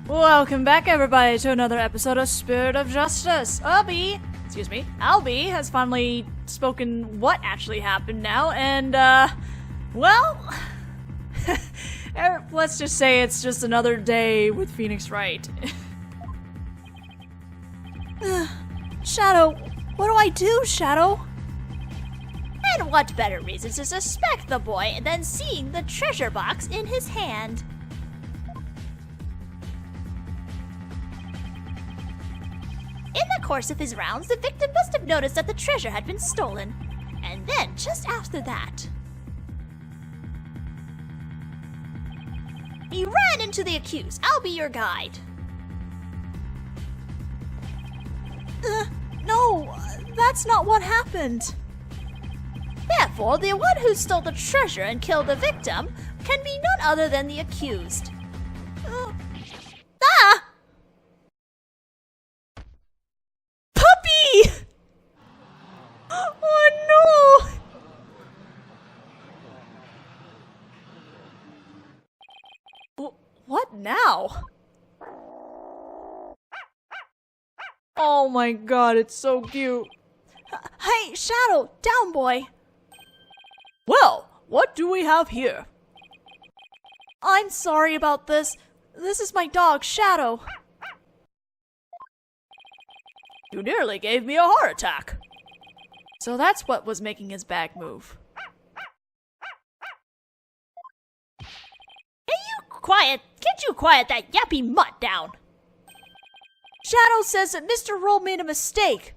Welcome back, everybody, to another episode of Spirit of Justice. Albie has finally spoken what actually happened now, and, well, let's just say it's just another day with Phoenix Wright. Shadow, what do I do, Shadow? And what better reason to suspect the boy than seeing the treasure box in his hand? In the course of his rounds, the victim must have noticed that the treasure had been stolen. And then, just after that, he ran into the accused. I'll be your guide. No, that's not what happened. Therefore, the one who stole the treasure and killed the victim can be none other than the accused. Puppy! Oh no! What now? Oh my god, it's so cute. Hey, Shadow, down boy. Well, what do we have here? I'm sorry about this. This is my dog, Shadow. You nearly gave me a heart attack. So that's what was making his bag move. Can't you quiet that yappy mutt down? Shadow says that Mr. Roll made a mistake.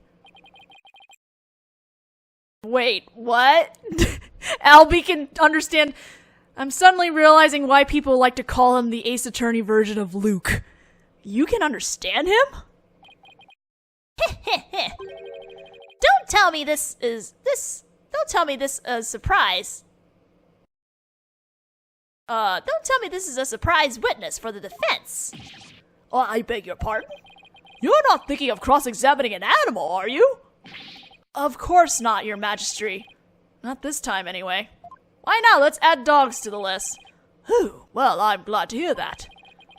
Wait, what? Albie can understand. I'm suddenly realizing why people like to call him the Ace Attorney version of Luke. You can understand him? Don't tell me this is a surprise. Don't tell me this is a surprise witness for the defense. Oh, I beg your pardon? You're not thinking of cross-examining an animal, are you? Of course not, Your Majesty. Not this time, anyway. Why not? Let's add dogs to the list. Whew, well, I'm glad to hear that.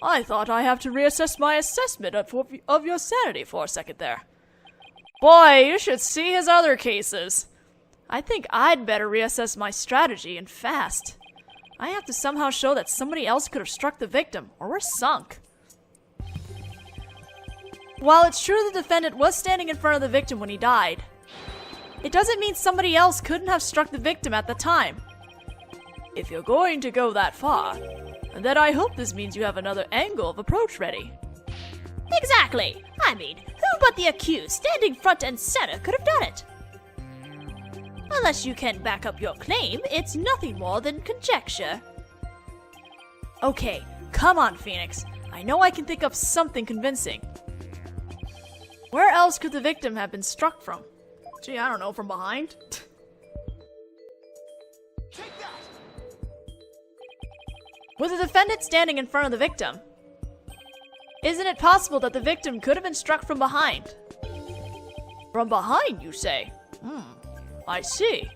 I thought I have to reassess my assessment of your sanity for a second there. Boy, you should see his other cases. I think I'd better reassess my strategy, and fast. I have to somehow show that somebody else could have struck the victim, or we're sunk. While it's true the defendant was standing in front of the victim when he died, it doesn't mean somebody else couldn't have struck the victim at the time. If you're going to go that far, then I hope this means you have another angle of approach ready. Exactly. I mean, who but the accused, standing front and center, could have done it? Unless you can back up your claim, it's nothing more than conjecture. Okay, come on, Phoenix. I know I can think of something convincing. Where else could the victim have been struck from? Gee, I don't know, from behind? With the defendant standing in front of the victim, isn't it possible that the victim could have been struck from behind? From behind, you say? I see.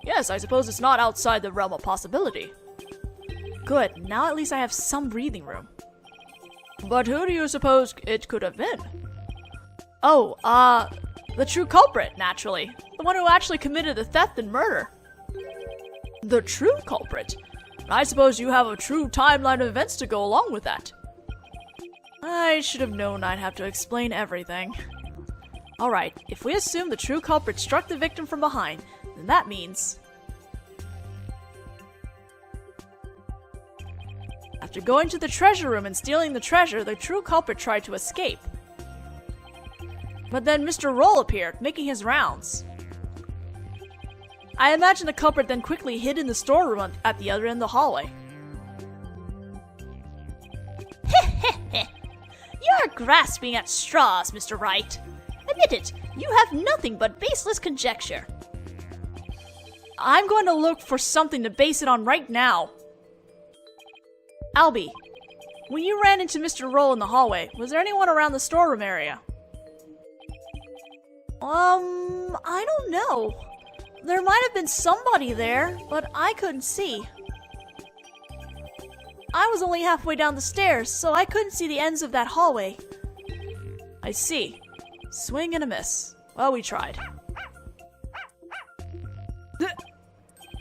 Yes, I suppose it's not outside the realm of possibility. Good, now at least I have some breathing room. But who do you suppose it could have been? Oh, the true culprit, naturally. The one who actually committed the theft and murder. The true culprit? I suppose you have a true timeline of events to go along with that. I should have known I'd have to explain everything. Alright, if we assume the true culprit struck the victim from behind, then that means... After going to the treasure room and stealing the treasure, the true culprit tried to escape. But then Mr. Roll appeared, making his rounds. I imagine the culprit then quickly hid in the storeroom at the other end of the hallway. You're grasping at straws, Mr. Wright. Admit it, you have nothing but baseless conjecture. I'm going to look for something to base it on right now. Albie, when you ran into Mr. Roll in the hallway, was there anyone around the storeroom area? I don't know. There might have been somebody there, but I couldn't see. I was only halfway down the stairs, so I couldn't see the ends of that hallway. I see. Swing and a miss. Well, we tried.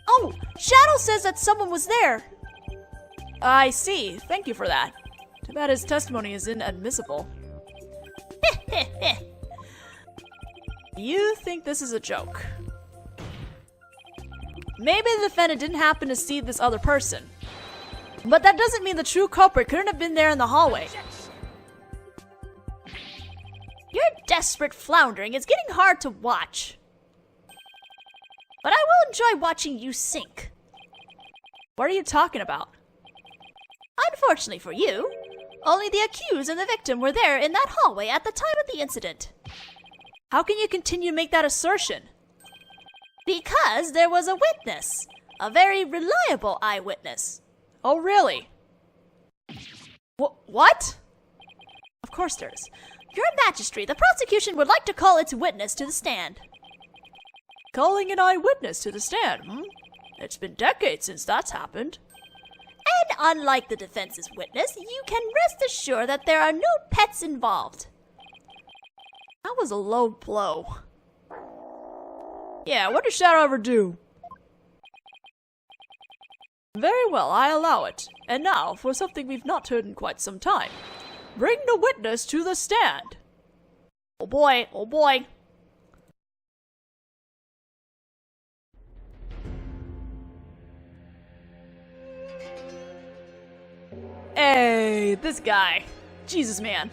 Oh! Shadow says that someone was there! I see. Thank you for that. Too bad his testimony is inadmissible. You think this is a joke. Maybe the defendant didn't happen to see this other person. But that doesn't mean the true culprit couldn't have been there in the hallway. Your desperate floundering is getting hard to watch. But I will enjoy watching you sink. What are you talking about? Unfortunately for you, only the accused and the victim were there in that hallway at the time of the incident. How can you continue to make that assertion? Because there was a witness. A very reliable eyewitness. Oh, really? What? Of course there is. Your Majesty, the prosecution would like to call its witness to the stand. Calling an eyewitness to the stand, It's been decades since that's happened. And unlike the defense's witness, you can rest assured that there are no pets involved. That was a low blow. Yeah, what did Shadow ever do? Very well, I allow it. And now, for something we've not heard in quite some time. Bring the witness to the stand. Oh boy, oh boy. Hey, this guy. Jesus, man.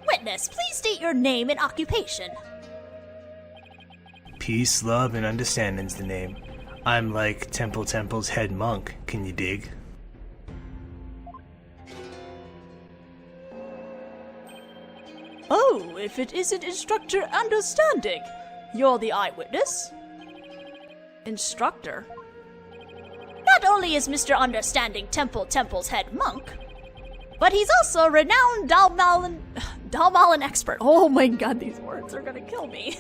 Witness, please state your name and occupation. Pees'lubn Andistan'dhin's the name. I'm like Temple's head monk, can you dig? Oh, if it isn't Instructor Understanding, you're the eyewitness? Instructor? Not only is Mr. Understanding Temple's head monk, but he's also a renowned Dalmalin expert. Oh my god, these words are gonna kill me.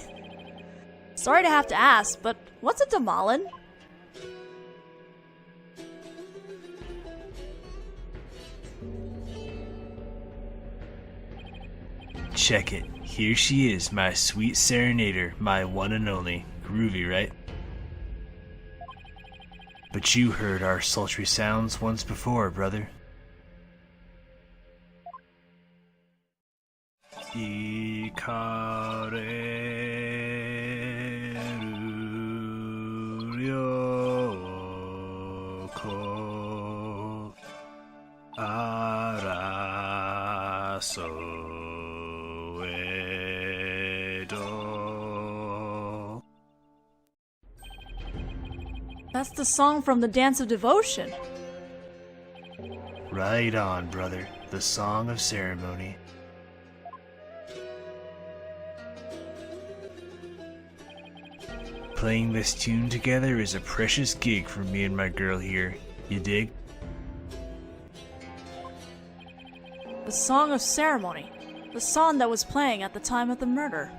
Sorry to have to ask, but what's a Dalmalin? Check it. Here she is, my sweet serenader, my one and only. Groovy, right? But you heard our sultry sounds once before, brother. Ikareryoko araso edo. That's the song from the Dance of Devotion. Right on, brother. The Song of Ceremony. Playing this tune together is a precious gig for me and my girl here. You dig? The Song of Ceremony. The song that was playing at the time of the murder.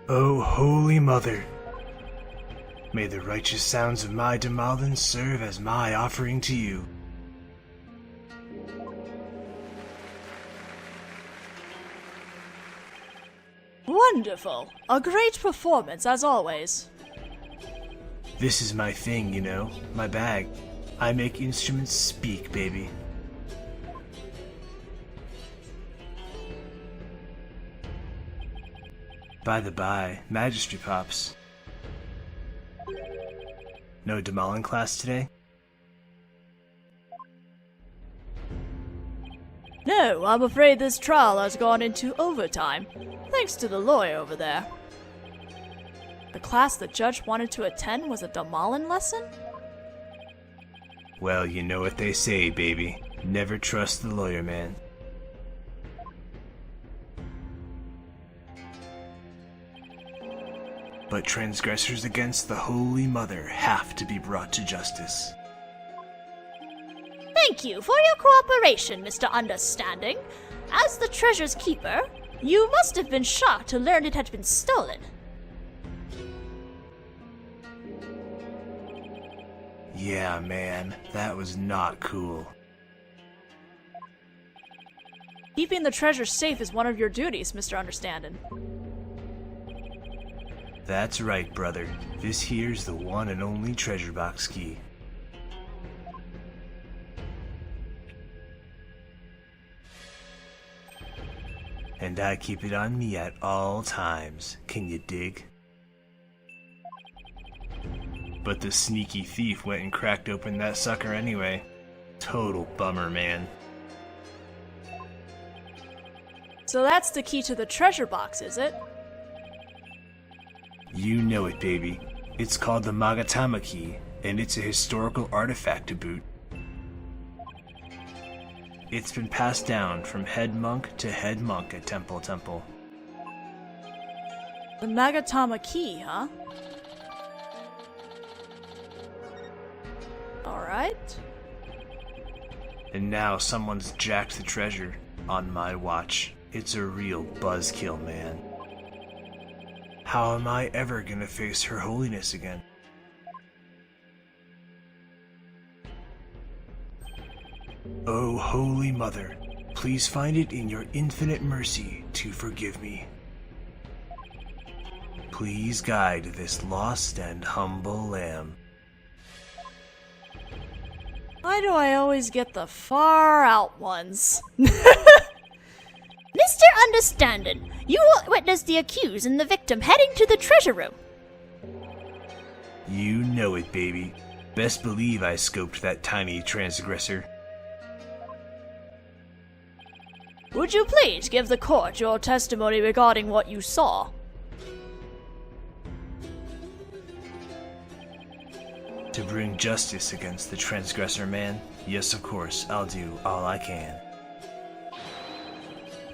O Holy Mother, may the righteous sounds of my Dalmalin serve as my offering to you. Wonderful! A great performance, as always. This is my thing, you know, my bag. I make instruments speak, baby. By the by, Magistrate Pops. No Dalmalin class today? No, I'm afraid this trial has gone into overtime, thanks to the lawyer over there. The class the judge wanted to attend was a Dalmalin lesson? Well, you know what they say, baby. Never trust the lawyer man. But transgressors against the Holy Mother have to be brought to justice. Thank you for your cooperation, Mr. Understanding. As the treasure's keeper, you must have been shocked to learn it had been stolen. Yeah, man, that was not cool. Keeping the treasure safe is one of your duties, Mr. Understandin'. That's right, brother. This here's the one and only treasure box key. And I keep it on me at all times. Can you dig? But the sneaky thief went and cracked open that sucker anyway. Total bummer, man. So that's the key to the treasure box, is it? You know it, baby. It's called the Magatama key, and it's a historical artifact to boot. It's been passed down from head monk to head monk at Temple. The Magatama key, huh? Alright. And now someone's jacked the treasure on my watch. It's a real buzzkill, man. How am I ever gonna face Her Holiness again? Oh, Holy Mother, please find it in your infinite mercy to forgive me. Please guide this lost and humble lamb. Why do I always get the far out ones? Mr. Andistan'dhin, you witnessed the accused and the victim heading to the treasure room. You know it, baby. Best believe I scoped that tiny transgressor. Would you please give the court your testimony regarding what you saw? To bring justice against the transgressor, man? Yes, of course, I'll do all I can.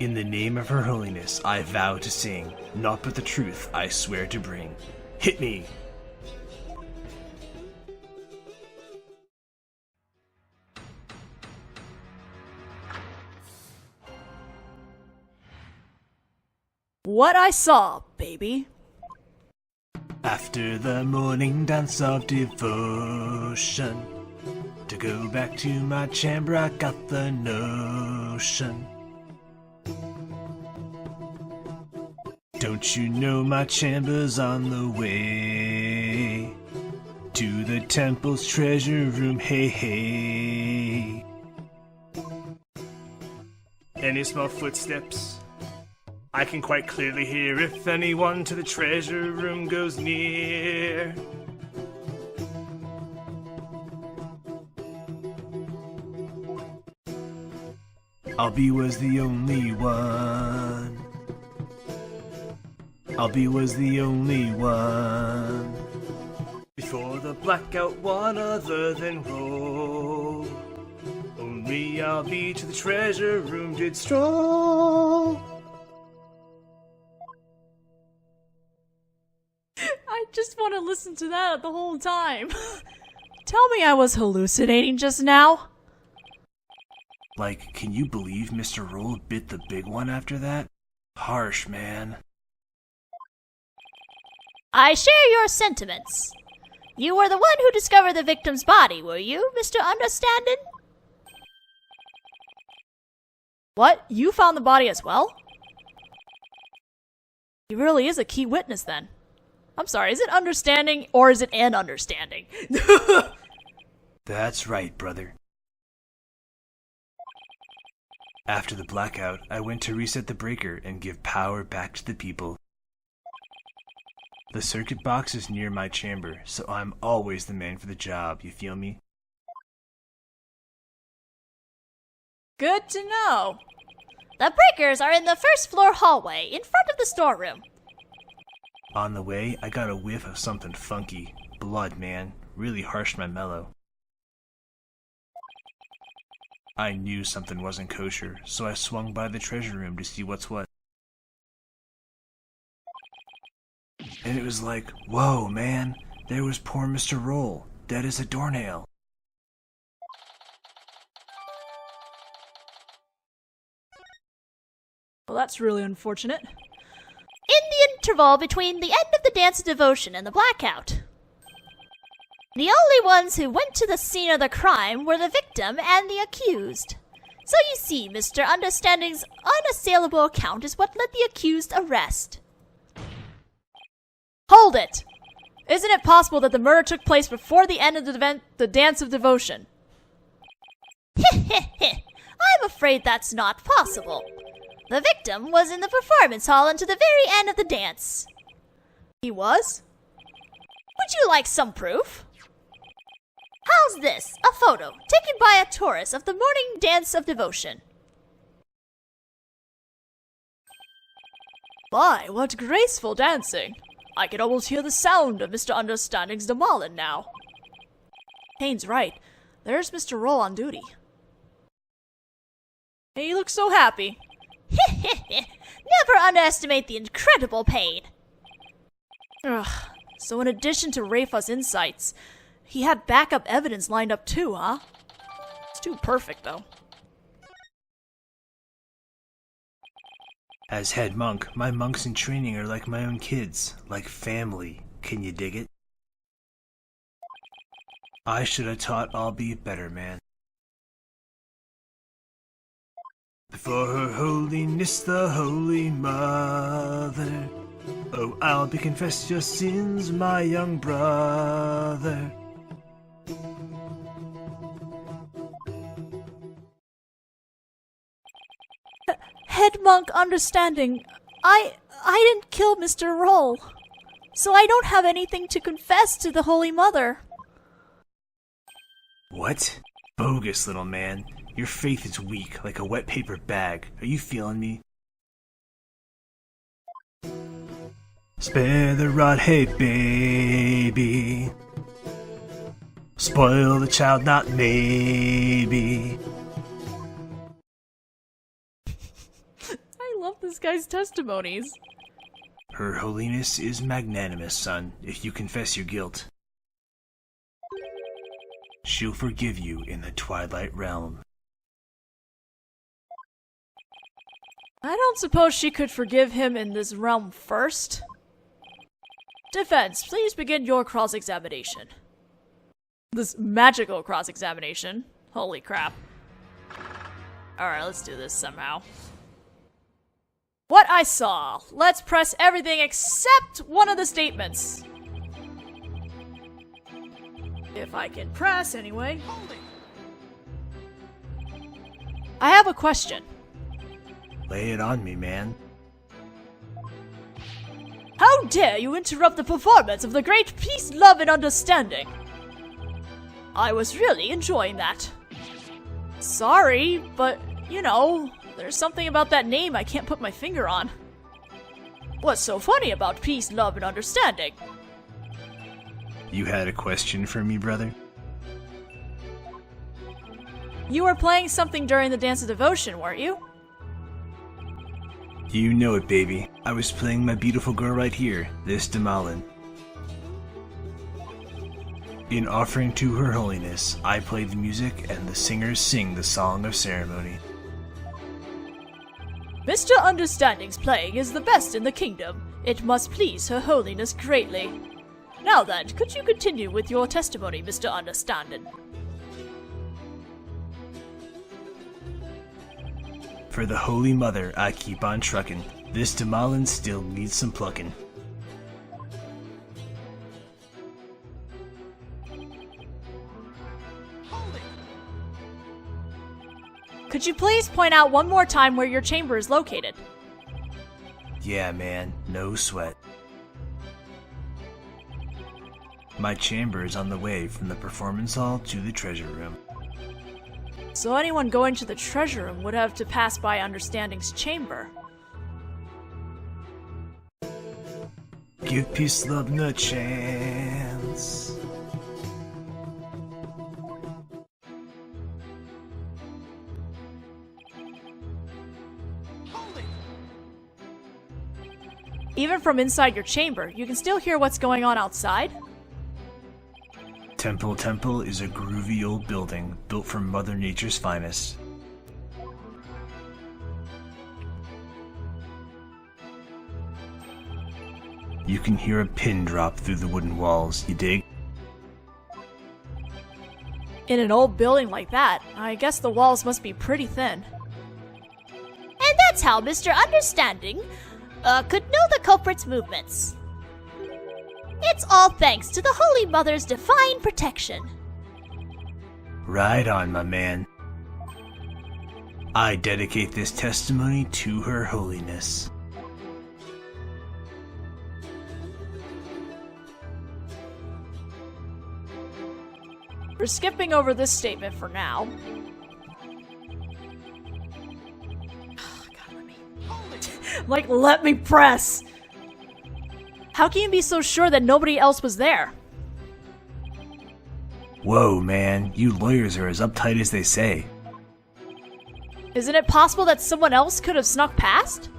In the name of Her Holiness, I vow to sing, naught but the truth I swear to bring. Hit me! What I saw, baby. After the morning dance of devotion, to go back to my chamber I got the notion. Don't you know my chamber's on the way to the temple's treasure room, hey hey. Any small footsteps I can quite clearly hear if anyone to the treasure room goes near. Albie was the only one. Albie was the only one. Before the blackout, one other than roll. Only Albie to the treasure room did stroll. I just want to listen to that the whole time. Tell me I was hallucinating just now. Like, can you believe Mr. Roll bit the big one after that? Harsh, man. I share your sentiments. You were the one who discovered the victim's body, were you, Mr. Andistan'dhin? What? You found the body as well? He really is a key witness then. I'm sorry, is it understanding or is it an understanding? That's right, brother. After the blackout, I went to reset the breaker and give power back to the people. The circuit box is near my chamber, so I'm always the man for the job, you feel me? Good to know. The breakers are in the first floor hallway, in front of the storeroom. On the way, I got a whiff of something funky. Blood, man. Really harshed my mellow. I knew something wasn't kosher, so I swung by the treasure room to see what's what. And it was like, whoa, man, there was poor Mr. Roll, dead as a doornail. Well, that's really unfortunate. In the interval between the end of the dance of devotion and the blackout. The only ones who went to the scene of the crime were the victim and the accused. So you see, Mr. Understanding's unassailable account is what led the accused arrest. Hold it! Isn't it possible that the murder took place before the end of the Dance of Devotion? I'm afraid that's not possible. The victim was in the performance hall until the very end of the dance. He was? Would you like some proof? How's this? A photo taken by a tourist of the morning dance of devotion. My, what graceful dancing! I can almost hear the sound of Mr. Understanding's Damalin now. Hane's right. There's Mr. Roll on duty. He looks so happy. Never underestimate the incredible pain. Ugh. So in addition to Rafa's insights, he had backup evidence lined up too, huh? It's too perfect, though. As head monk, my monks in training are like my own kids, like family. Can you dig it? I should have taught I'll be better man. Before Her Holiness the Holy Mother, oh, I'll be confess your sins, my young brother. Head Monk Understanding, I didn't kill Mr. Roll, so I don't have anything to confess to the Holy Mother. What? Bogus, little man. Your faith is weak, like a wet paper bag. Are you feeling me? Spare the rod, hey baby. Spoil the child, not maybe. I love this guy's testimonies. Her Holiness is magnanimous, son, if you confess your guilt. She'll forgive you in the Twilight Realm. I don't suppose she could forgive him in this realm first? Defense, please begin your cross-examination. This magical cross-examination. Holy crap. Alright, let's do this somehow. What I saw. Let's press everything except one of the statements. If I can press, anyway. I have a question. Lay it on me, man. How dare you interrupt the performance of the great Pees'lubn Andistan'dhin? I was really enjoying that. Sorry, but, you know, there's something about that name I can't put my finger on. What's so funny about Pees'lubn Andistan'dhin? You had a question for me, brother? You were playing something during the Dance of Devotion, weren't you? You know it, baby. I was playing my beautiful girl right here, this Damalin. In offering to Her Holiness, I play the music and the singers sing the song of ceremony. Mr. Understanding's playing is the best in the kingdom. It must please Her Holiness greatly. Now then, could you continue with your testimony, Mr. Understanding? For the Holy Mother, I keep on truckin'. This Damalin still needs some pluckin'. Could you please point out one more time where your chamber is located? Yeah, man, no sweat. My chamber is on the way from the performance hall to the treasure room. So anyone going to the treasure room would have to pass by Understanding's chamber. Give Pees'lubn a chance. Even from inside your chamber, you can still hear what's going on outside. Temple is a groovy old building built from Mother Nature's finest. You can hear a pin drop through the wooden walls, you dig? In an old building like that, I guess the walls must be pretty thin. And that's how Mr. Understanding could know the culprit's movements. It's all thanks to the Holy Mother's divine protection. Right on, my man. I dedicate this testimony to Her Holiness. We're skipping over this statement for now. Let me press! How can you be so sure that nobody else was there? Whoa, man, you lawyers are as uptight as they say. Isn't it possible that someone else could have snuck past?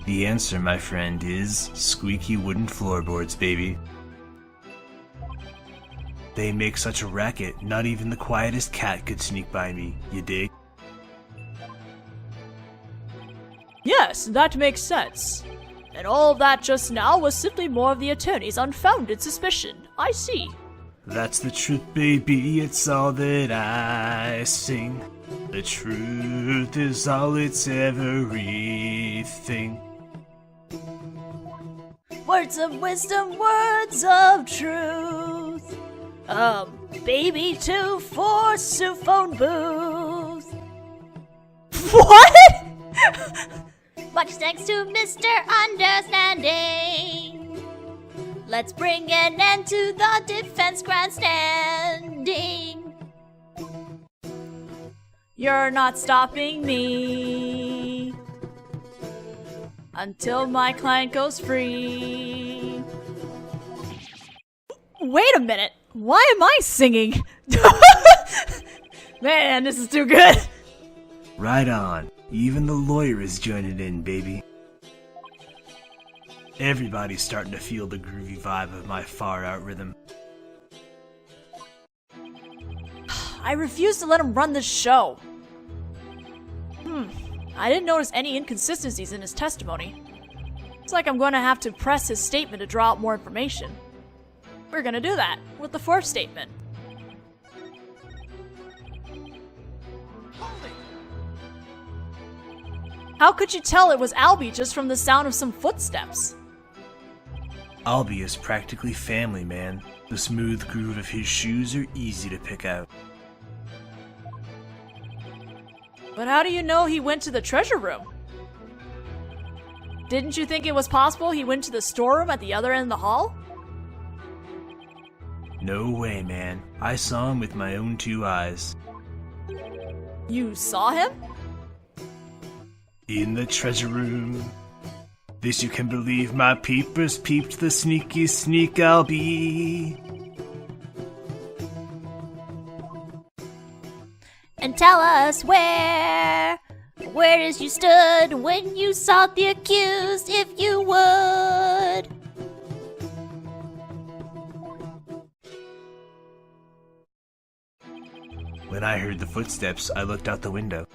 The answer, my friend, is squeaky wooden floorboards, baby. They make such a racket, not even the quietest cat could sneak by me, you dig? Yes, that makes sense. And all of that just now was simply more of the attorney's unfounded suspicion. I see. That's the truth, baby, it's all that I sing. The truth is all, it's everything. Words of wisdom, words of truth. Baby 2 4 souphone booth. What? Much thanks to Mr. Understanding. Let's bring an end to the defense grandstanding. You're not stopping me until my client goes free. Wait a minute. Why am I singing? Man, this is too good. Right on. Even the lawyer is joining in, baby. Everybody's starting to feel the groovy vibe of my far-out rhythm. I refuse to let him run this show. I didn't notice any inconsistencies in his testimony. It's like I'm going to have to press his statement to draw out more information. We're going to do that with the fourth statement. How could you tell it was Albie just from the sound of some footsteps? Albie is practically family, man. The smooth groove of his shoes are easy to pick out. But how do you know he went to the treasure room? Didn't you think it was possible he went to the storeroom at the other end of the hall? No way, man. I saw him with my own 2 eyes. You saw him? In the treasure room. This you can believe, my peepers peeped the sneaky sneak Albie. And tell us where is you stood when you saw the accused, if you would. When I heard the footsteps, I looked out the window.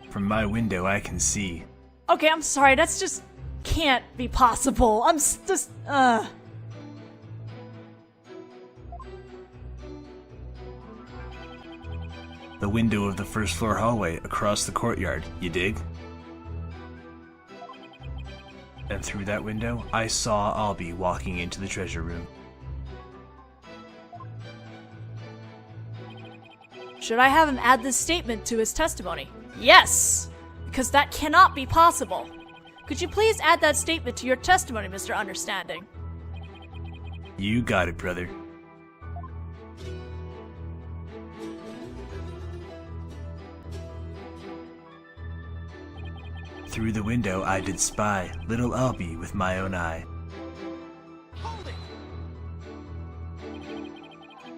From my window, I can see. Okay, I'm sorry, that's just can't be possible. The window of the first floor hallway across the courtyard, you dig? And through that window, I saw Albie walking into the treasure room. Should I have him add this statement to his testimony? Yes! Because that cannot be possible. Could you please add that statement to your testimony, Mr. Understanding? You got it, brother. Through the window I did spy little Albie with my own eye.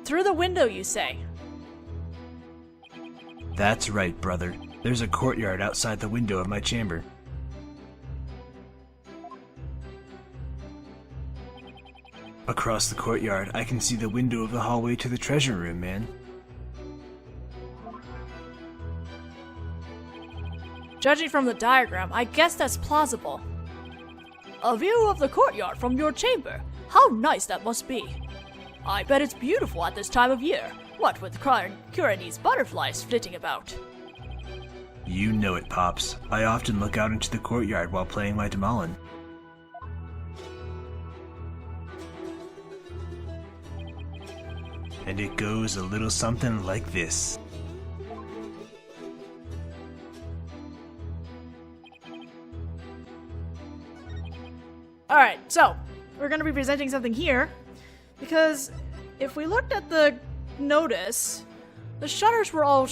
Through the window, you say? That's right, brother. There's a courtyard outside the window of my chamber. Across the courtyard, I can see the window of the hallway to the treasure room, man. Judging from the diagram, I guess that's plausible. A view of the courtyard from your chamber. How nice that must be. I bet it's beautiful at this time of year. What with Currani's butterflies flitting about. You know it, Pops. I often look out into the courtyard while playing my Demalin. And it goes a little something like this. Alright, so, we're going to be presenting something here, because if we looked at the notice, the shutters were all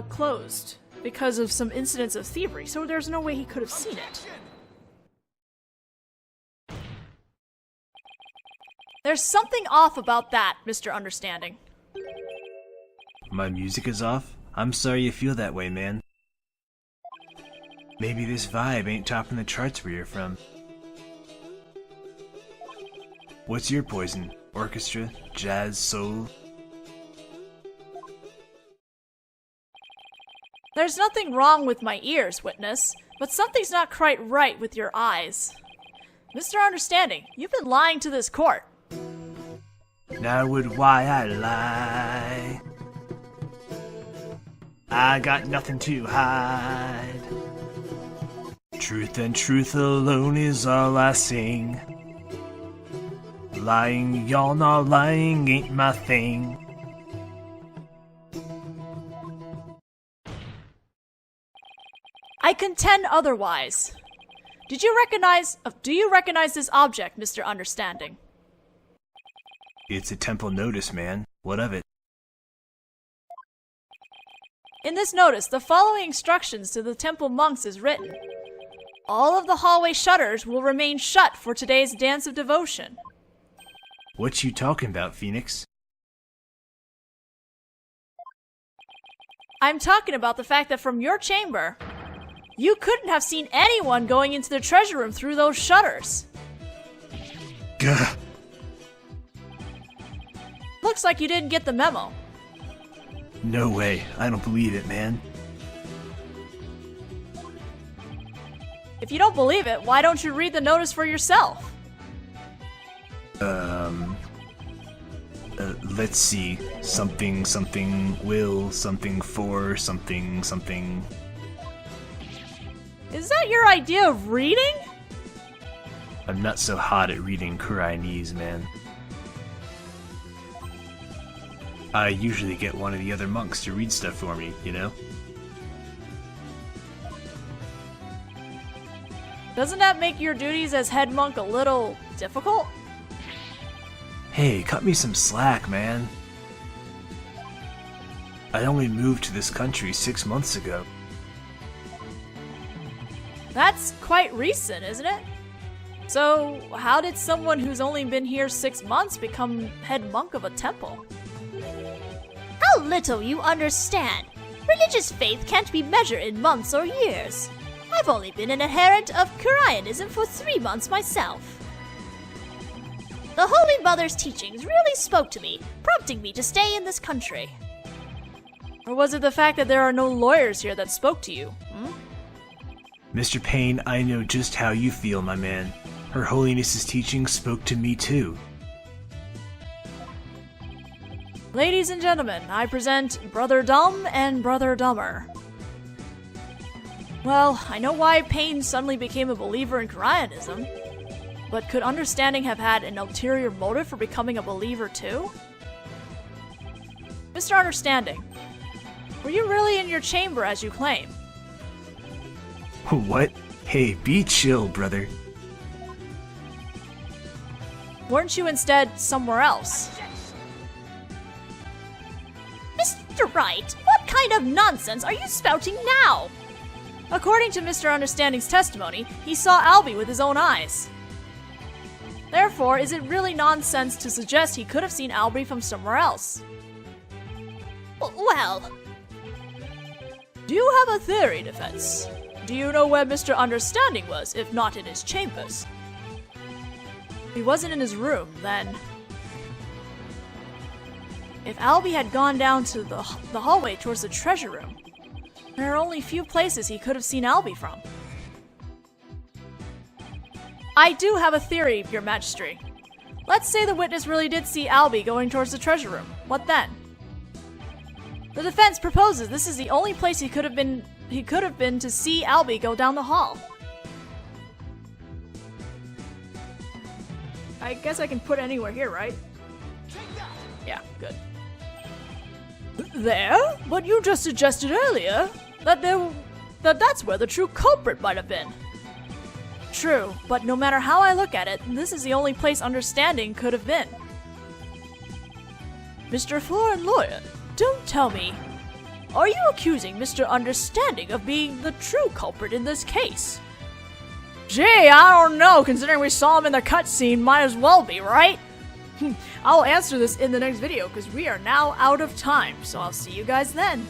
closed because of some incidents of thievery, so there's no way he could have seen it. There's something off about that, Mr. Understanding. My music is off? I'm sorry you feel that way, man. Maybe this vibe ain't topping the charts where you're from. What's your poison? Orchestra? Jazz? Soul? There's nothing wrong with my ears, witness, but something's not quite right with your eyes. Mr. Understanding, you've been lying to this court. Now would why I lie? I got nothing to hide. Truth and truth alone is all I sing. Lying, y'all not lying ain't my thing. I contend otherwise. Do you recognize this object, Mr. Understanding? It's a temple notice, man. What of it? In this notice, the following instructions to the temple monks is written. All of the hallway shutters will remain shut for today's dance of devotion. What you talking about, Phoenix? I'm talking about the fact that from your chamber, you couldn't have seen anyone going into the treasure room through those shutters. Gah. Looks like you didn't get the memo. No way. I don't believe it, man. If you don't believe it, why don't you read the notice for yourself? Let's see. Something, something, will, something for, something, something. Is that your idea of reading? I'm not so hot at reading Kurai'nese, man. I usually get one of the other monks to read stuff for me, you know? Doesn't that make your duties as head monk a little difficult? Hey, cut me some slack, man. I only moved to this country 6 months ago. That's quite recent, isn't it? So, how did someone who's only been here 6 months become head monk of a temple? How little you understand. Religious faith can't be measured in months or years. I've only been an adherent of Kuraianism for 3 months myself. The Holy Mother's teachings really spoke to me, prompting me to stay in this country. Or was it the fact that there are no lawyers here that spoke to you? Mr. Payne, I know just how you feel, my man. Her Holiness's teachings spoke to me too. Ladies and gentlemen, I present Brother Dumb and Brother Dumber. Well, I know why Payne suddenly became a believer in Kuraianism, but could Understanding have had an ulterior motive for becoming a believer too? Mr. Understanding, were you really in your chamber as you claim? What? Hey, be chill, brother. Weren't you instead somewhere else? Mr. Wright, what kind of nonsense are you spouting now? According to Mr. Understanding's testimony, he saw Albie with his own eyes. Therefore, is it really nonsense to suggest he could have seen Albie from somewhere else? Well... Do you have a theory, defense? Do you know where Mr. Understanding was, if not in his chambers? If he wasn't in his room, then... If Albie had gone down to the hallway towards the treasure room, there are only few places he could have seen Albie from. I do have a theory, Your Majesty. Let's say the witness really did see Albie going towards the treasure room. What then? The defense proposes this is the only place he could have been to see Albie go down the hall. I guess I can put it anywhere here, right? Yeah, good. There? But you just suggested earlier that that's where the true culprit might have been. True, but no matter how I look at it, this is the only place understanding could have been. Mr. Foreign Lawyer, don't tell me. Are you accusing Mr. Understanding of being the true culprit in this case? Gee, I don't know, considering we saw him in the cutscene, might as well be, right? I'll answer this in the next video, because we are now out of time, so I'll see you guys then.